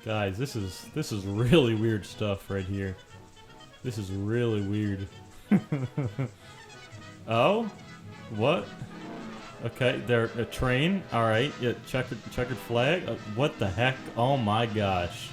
Guys, this is really weird stuff right here. This is really weird. Oh? What? Okay, they're a train. Alright, yeah, checkered flag. What the heck? Oh my gosh.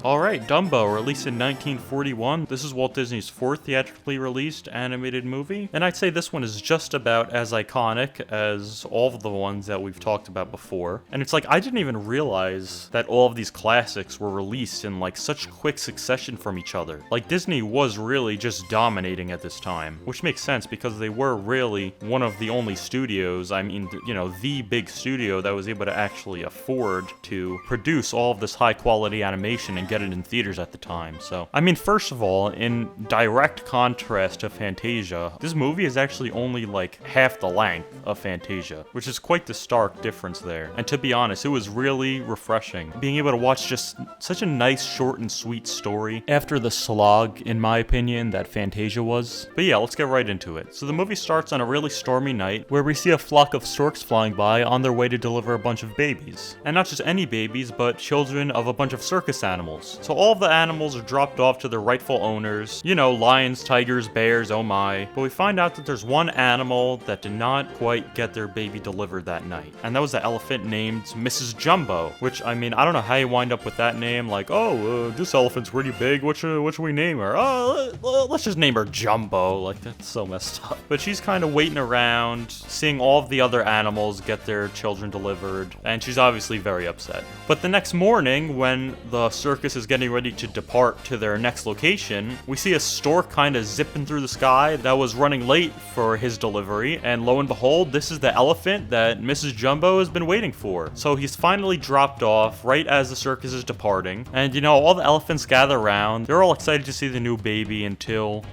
Alright, Dumbo, released in 1941. This is Walt Disney's fourth theatrically released animated movie. And I'd say this one is just about as iconic as all of the ones that we've talked about before. And it's like, I didn't even realize that all of these classics were released in like such quick succession from each other. Like, Disney was really just dominating at this time, which makes sense because they were really one of the only studios, I mean, you know, the big studio that was able to actually afford to produce all of this high quality animation and get it in theaters at the time. So, I mean, first of all, in direct contrast to Fantasia, this movie is actually only like half the length of Fantasia, which is quite the stark difference there. And to be honest, it was really refreshing being able to watch just such a nice, short and sweet story after the slog, in my opinion, that Fantasia was. But yeah, let's get right into it. So the movie starts on a really stormy night where we see a flock of storks flying by on their way to deliver a bunch of babies. And not just any babies, but children of a bunch of circus animals. So all of the animals are dropped off to their rightful owners. You know, lions, tigers, bears, oh my. But we find out that there's one animal that did not quite get their baby delivered that night. And that was the elephant named Mrs. Jumbo. Which, I mean, I don't know how you wind up with that name. Like, oh, this elephant's pretty big. What should we name her? Oh, let's just name her Jumbo. Like, that's so messed up. But she's kind of waiting around, seeing all of the other animals get their children delivered. And she's obviously very upset. But the next morning, when the circus is getting ready to depart to their next location, we see a stork kind of zipping through the sky that was running late for his delivery, and lo and behold, this is the elephant that Mrs. Jumbo has been waiting for. So he's finally dropped off right as the circus is departing, and you know, all the elephants gather around. They're all excited to see the new baby until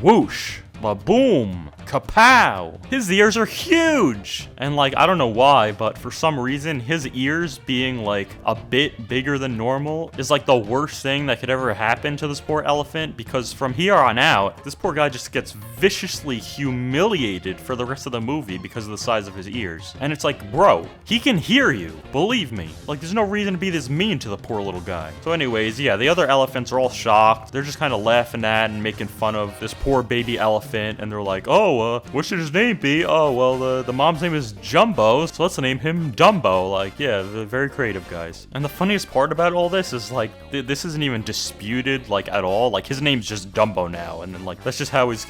whoosh! Ba-boom! Kapow! His ears are huge! And like, I don't know why, but for some reason, his ears being like a bit bigger than normal is like the worst thing that could ever happen to this poor elephant, because from here on out, this poor guy just gets viciously humiliated for the rest of the movie because of the size of his ears. And it's like, bro, he can hear you. Believe me. Like, there's no reason to be this mean to the poor little guy. So anyways, yeah, the other elephants are all shocked. They're just kind of laughing at and making fun of this poor baby elephant, and they're like, oh, what should his name be? Oh, well, the mom's name is Jumbo, so let's name him Dumbo. Like, yeah, they're very creative, guys. And the funniest part about all this is, like, this isn't even disputed, like, at all. Like, his name's just Dumbo now, and then, like, that's just how he's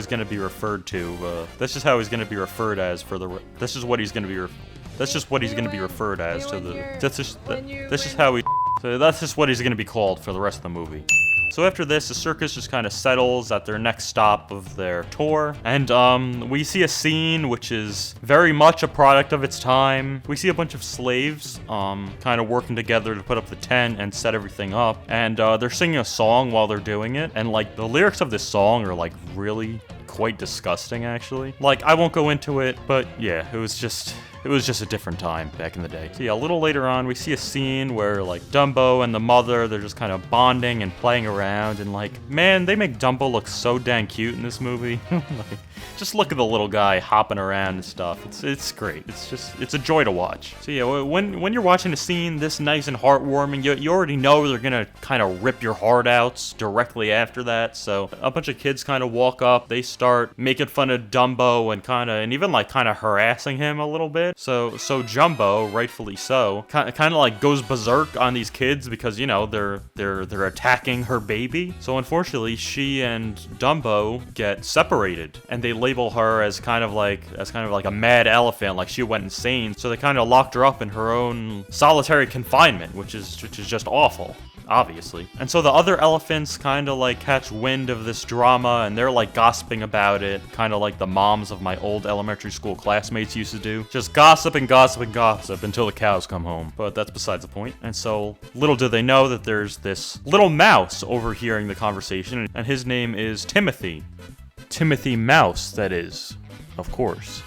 gonna be referred to. That's just how he's gonna be referred as for the. That's just what he's gonna be referred as to the. That's just what he's gonna be called for the rest of the movie. So after this, the circus just kind of settles at their next stop of their tour. And we see a scene which is very much a product of its time. We see a bunch of slaves kind of working together to put up the tent and set everything up. And they're singing a song while they're doing it. And like, the lyrics of this song are like really quite disgusting, actually. Like, I won't go into it, but yeah, it was just a different time back in the day. So yeah, a little later on, we see a scene where like Dumbo and the mother, they're just kind of bonding and playing around, and like, man, they make Dumbo look so dang cute in this movie. Like, just look at the little guy hopping around and stuff. It's great. It's a joy to watch. So yeah, when you're watching a scene this nice and heartwarming, you already know they're gonna kind of rip your heart out directly after that. So a bunch of kids kind of walk up, they start making fun of Dumbo and even kind of harassing him a little bit. So Jumbo, rightfully so, kind of like goes berserk on these kids because, you know, they're attacking her baby. So unfortunately, she and Dumbo get separated, and they label her as kind of like a mad elephant, like she went insane. So they kind of locked her up in her own solitary confinement, which is just awful, obviously. And so the other elephants kind of like catch wind of this drama, and they're like gossiping about it, kind of like the moms of my old elementary school classmates used to do. Just gossip and gossip and gossip until the cows come home. But that's besides the point. And so little do they know that there's this little mouse overhearing the conversation, and his name is Timothy. Timothy Mouse, that is, of course.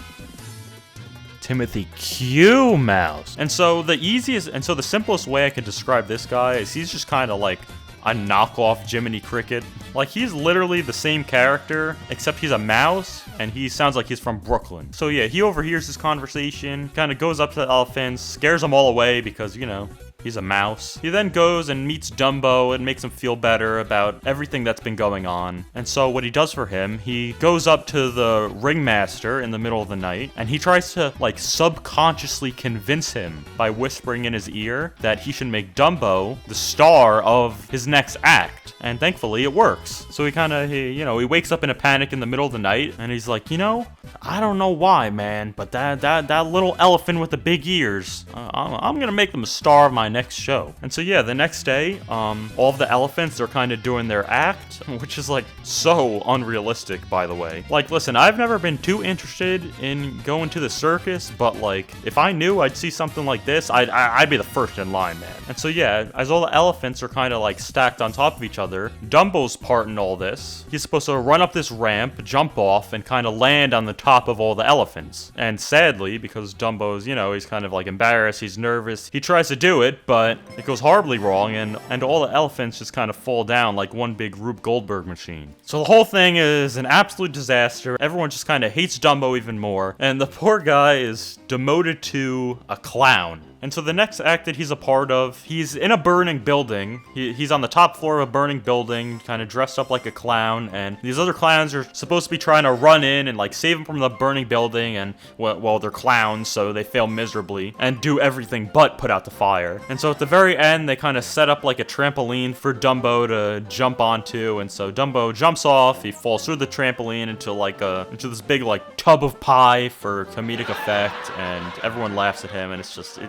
Timothy Q Mouse. And so the simplest way I could describe this guy is he's just kind of like a knockoff Jiminy Cricket. Like, he's literally the same character, except he's a mouse, and he sounds like he's from Brooklyn. So yeah, he overhears this conversation, kind of goes up to the elephants, scares them all away because, you know, he's a mouse. He then goes and meets Dumbo and makes him feel better about everything that's been going on. And so what he does for him, he goes up to the ringmaster in the middle of the night, and he tries to, like, subconsciously convince him by whispering in his ear that he should make Dumbo the star of his next act. And thankfully it works. So he wakes up in a panic in the middle of the night, and he's like, you know, I don't know why, man, but that little elephant with the big ears, I'm gonna make them a star of my next show. And so yeah, the next day, all of the elephants are kind of doing their act, which is like so unrealistic, by the way. Like, listen, I've never been too interested in going to the circus, but like, if I knew I'd see something like this, I'd be the first in line, man. And so yeah, as all the elephants are kind of like stacked on top of each other, Dumbo's part in all this. He's supposed to run up this ramp, jump off, and kind of land on the top of all the elephants. And sadly, because Dumbo's, you know, he's kind of like embarrassed, he's nervous, he tries to do it, but it goes horribly wrong, and all the elephants just kind of fall down like one big Rube Goldberg machine. So the whole thing is an absolute disaster. Everyone just kind of hates Dumbo even more, and the poor guy is demoted to a clown. And so the next act that he's a part of, he's in a burning building. He's on the top floor of a burning building, kind of dressed up like a clown, and these other clowns are supposed to be trying to run in and like save him from the burning building, and well, they're clowns, so they fail miserably and do everything but put out the fire. And so at the very end, they kind of set up like a trampoline for Dumbo to jump onto, and so Dumbo jumps off, he falls through the trampoline into this big like tub of pie for comedic effect, and everyone laughs at him, and it's just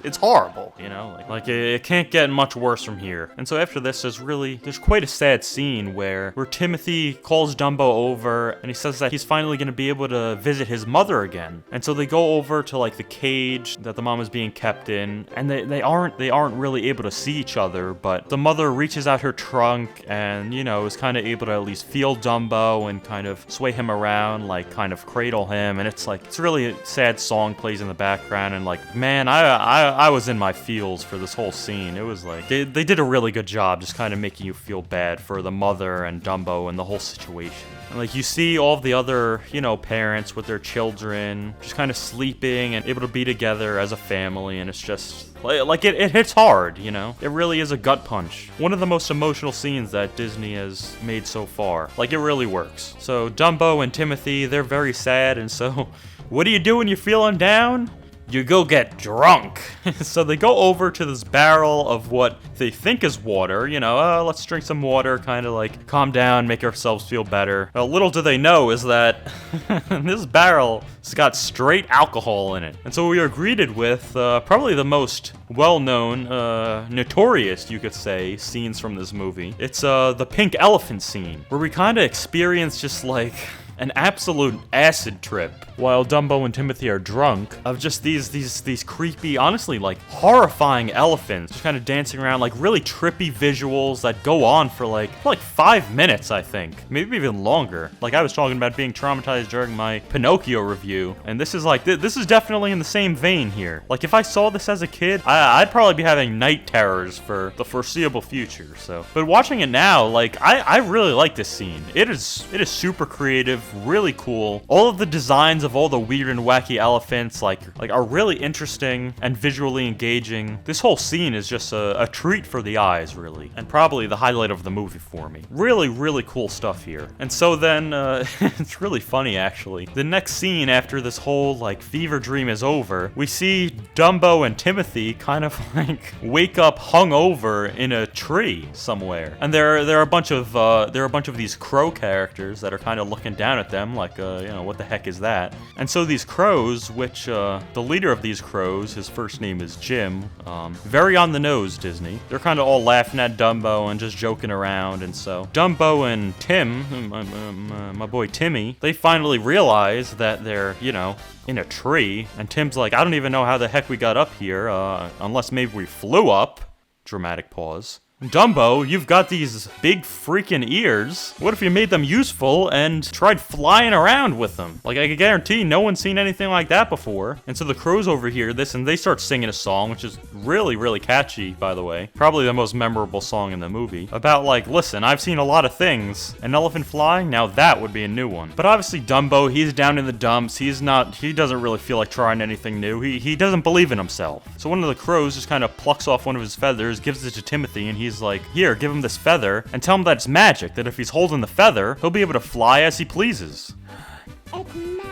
it's horrible, you know, like it can't get much worse from here. And so after this, there's quite a sad scene where Timothy calls Dumbo over, and he says that he's finally gonna be able to visit his mother again. And so they go over to like the cage that the mom is being kept in, and they aren't really able to see each other, but the mother reaches out her trunk and, you know, is kind of able to at least feel Dumbo and kind of sway him around, like kind of cradle him. And it's really a sad song plays in the background, and like, man, I was in my feels for this whole scene. It was like, they did a really good job just kind of making you feel bad for the mother and Dumbo and the whole situation. And like, you see all of the other, you know, parents with their children just kind of sleeping and able to be together as a family, and it's just like it hits hard, you know? It really is a gut punch. One of the most emotional scenes that Disney has made so far. Like, it really works. So Dumbo and Timothy, they're very sad, and so what do you do when you're feeling down? You go get drunk. So they go over to this barrel of what they think is water, you know, let's drink some water, kind of like calm down, make ourselves feel better. Well, little do they know is that this barrel has got straight alcohol in it. And so we are greeted with probably the most well-known, notorious, you could say, scenes from this movie. It's the pink elephant scene, where we kind of experience just like an absolute acid trip while Dumbo and Timothy are drunk of just these creepy, honestly, like horrifying elephants just kind of dancing around, like really trippy visuals that go on for like 5 minutes, I think, maybe even longer. Like, I was talking about being traumatized during my Pinocchio review, and this is like, this is definitely in the same vein here. Like, if I saw this as a kid, I'd probably be having night terrors for the foreseeable future. So, but watching it now, like, I really like this scene. It is super creative, really cool. All of the designs of all the weird and wacky elephants like are really interesting and visually engaging. This whole scene is just a treat for the eyes, really, and probably the highlight of the movie for me. Really cool stuff here. And so then it's really funny, actually. The next scene after this whole like fever dream is over, we see Dumbo and Timothy kind of like wake up hungover in a tree somewhere, and there are a bunch of these crow characters that are kind of looking down at them like, you know, what the heck is that? And so these crows, which the leader of these crows, his first name is Jim, very on the nose, Disney. They're kind of all laughing at Dumbo and just joking around, and so Dumbo and Tim, my boy Timmy, they finally realize that they're, you know, in a tree, and Tim's like, I don't even know how the heck we got up here, unless maybe we flew up. Dramatic pause. Dumbo, you've got these big freaking ears. What if you made them useful and tried flying around with them? Like, I can guarantee no one's seen anything like that before. And so the crows overhear this and they start singing a song, which is really, really catchy, by the way. Probably the most memorable song in the movie. About like, listen, I've seen a lot of things. An elephant flying? Now that would be a new one. But obviously Dumbo, he's down in the dumps. He doesn't really feel like trying anything new. He doesn't believe in himself. So one of the crows just kind of plucks off one of his feathers, gives it to Timothy, and he's like, here, give him this feather, and tell him that it's magic, that if he's holding the feather, he'll be able to fly as he pleases. It's magic.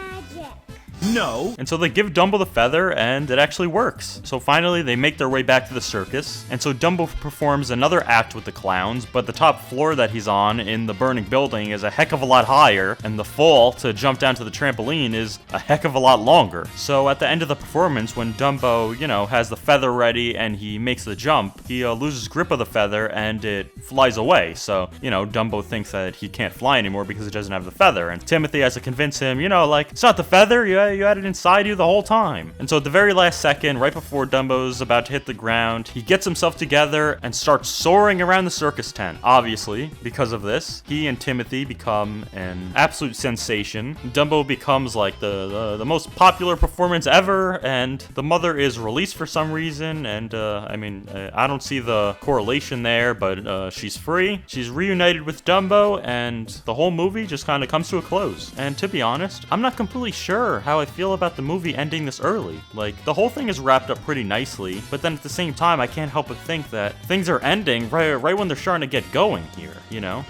No. And so they give Dumbo the feather, and it actually works. So finally, they make their way back to the circus, and so Dumbo performs another act with the clowns, but the top floor that he's on in the burning building is a heck of a lot higher, and the fall to jump down to the trampoline is a heck of a lot longer. So at the end of the performance, when Dumbo, has the feather ready and he makes the jump, he loses grip of the feather and it flies away. So, Dumbo thinks that he can't fly anymore because he doesn't have the feather, and Timothy has to convince him, it's not the feather, you had it inside you the whole time. And so at the very last second, right before Dumbo's about to hit the ground, he gets himself together and starts soaring around the circus tent. Obviously, because of this, he and Timothy become an absolute sensation. Dumbo becomes like the most popular performance ever, and the mother is released for some reason, and I don't see the correlation there, but she's free. She's reunited with Dumbo, and the whole movie just kind of comes to a close. And to be honest, I'm not completely sure how I feel about the movie ending this early. Like, the whole thing is wrapped up pretty nicely, but then at the same time, I can't help but think that things are ending right when they're starting to get going here,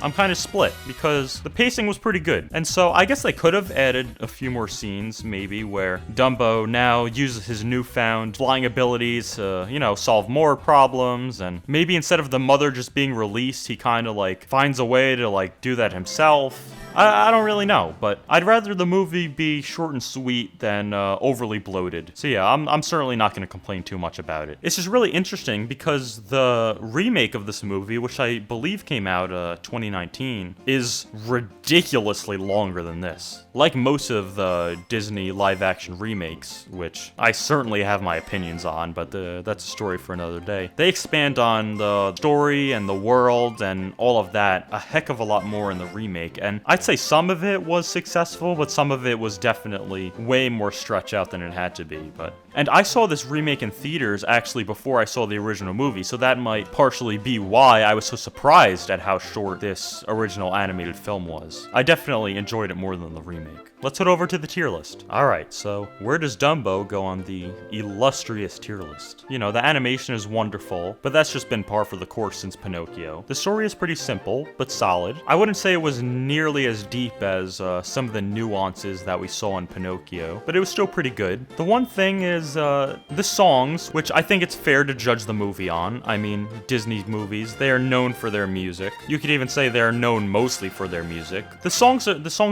I'm kind of split, because the pacing was pretty good. And so I guess they could have added a few more scenes, maybe, where Dumbo now uses his newfound flying abilities to, solve more problems, and maybe instead of the mother just being released, he kind of, finds a way to, do that himself. I don't really know, but I'd rather the movie be short and sweet than overly bloated. So yeah, I'm certainly not going to complain too much about it. It's just really interesting because the remake of this movie, which I believe came out 2019, is ridiculously longer than this. Like most of the Disney live-action remakes, which I certainly have my opinions on, but that's a story for another day. They expand on the story and the world and all of that a heck of a lot more in the remake, and I'd say some of it was successful, but some of it was definitely way more stretched out than it had to be. And I saw this remake in theaters actually before I saw the original movie, so that might partially be why I was so surprised at how short this original animated film was. I definitely enjoyed it more than the remake. Let's head over to the tier list. Alright, so where does Dumbo go on the illustrious tier list? The animation is wonderful, but that's just been par for the course since Pinocchio. The story is pretty simple, but solid. I wouldn't say it was nearly as deep as some of the nuances that we saw in Pinocchio, but it was still pretty good. The one thing is the songs, which I think it's fair to judge the movie on. I mean, Disney movies, they are known for their music. You could even say they're known mostly for their music. The songs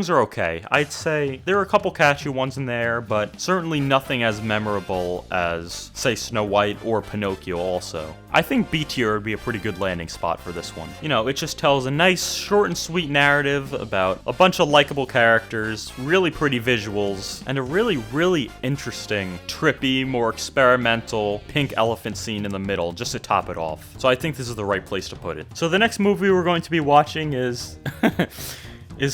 are okay. I'd say there are a couple catchy ones in there, but certainly nothing as memorable as, say, Snow White or Pinocchio also. I think B tier would be a pretty good landing spot for this one. It just tells a nice, short and sweet narrative about a bunch of likable characters, really pretty visuals, and a really, really interesting, trippy, more experimental pink elephant scene in the middle, just to top it off. So I think this is the right place to put it. So the next movie we're going to be watching is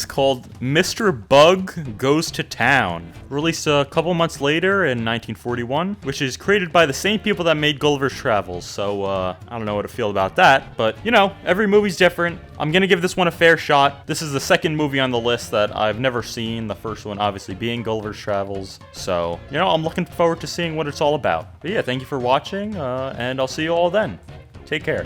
called Mr. Bug Goes to Town. Released a couple months later in 1941, which is created by the same people that made Gulliver's Travels, so I don't know what to feel about that, but every movie's different. I'm gonna give this one a fair shot. This is the second movie on the list that I've never seen, the first one obviously being Gulliver's Travels, so, I'm looking forward to seeing what it's all about. But yeah, thank you for watching, and I'll see you all then. Take care.